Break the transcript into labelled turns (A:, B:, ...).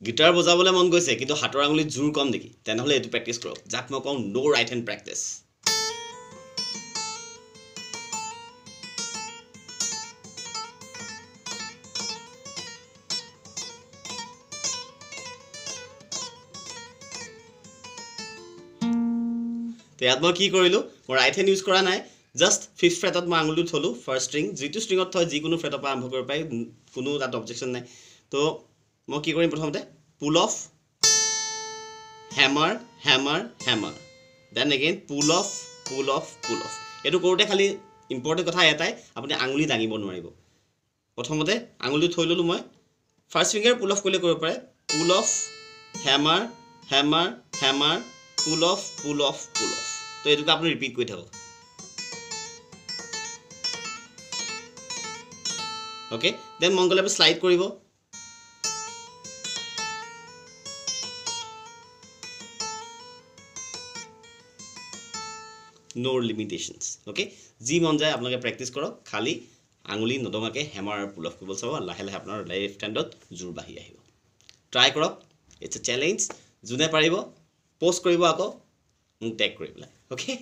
A: guitar বজাবলৈ মন গৈছে কিন্তু হাতৰ আঙুলিত জোৰ কম নেকি তেনেহ'লে এইটো প্ৰেক্টিছ কৰক যাক মই কওঁ নো ৰাইট হেণ্ড প্ৰেক্টিছ তো ইয়াত মই কি কৰিলোঁ মই ৰাইট হেণ্ড ইউজ কৰা নাই জাষ্ট 5th ফ্ৰেটত মই আঙুলিটো থলোঁ ফাৰ্ষ্ট ষ্ট্ৰিং যিটো ষ্ট্ৰিঙত থয় যিকোনো ফ্ৰেটৰ পৰা আৰম্ভ কৰিব পাৰি কোনো তাত অবজেকশ্যন নাই তো মই কি কৰিম প্ৰথমতে pull off hammer hammer hammer then again pull off pull off pull off এইটো কৰোঁতে খালি ইম্পৰ্টেণ্ট কথা এটাই আপুনি আঙুলি দাঙিব নোৱাৰিব প্ৰথমতে আঙুলিটো থৈ ল'লোঁ মই ফাৰ্ষ্ট ফিংগাৰ পুল অফ কৰিলে কৰিব পাৰে pull off hammer hammer hammer pull off pull off pull off তো এইটোকে আপুনি ৰিপিট কৰি থাকক অ'কে দেন মন গ'লে আপুনি শ্লাইড কৰিব no limitations okay যি মন যায় আপোনালোকে প্ৰেক্টিছ কৰক খালি আঙুলি নদঙাকে হেমাৰ আৰু পুল অফ কৰিব চাব লাহে লাহে আপোনাৰ লেফ্ট হেণ্ডত জোৰ বাঢ়ি আহিব ট্ৰাই কৰক ইটছ এ চেলেঞ্জ যোনে পাৰিব পোষ্ট কৰিব আকৌ মোক টেগ কৰি পেলাই অ'কে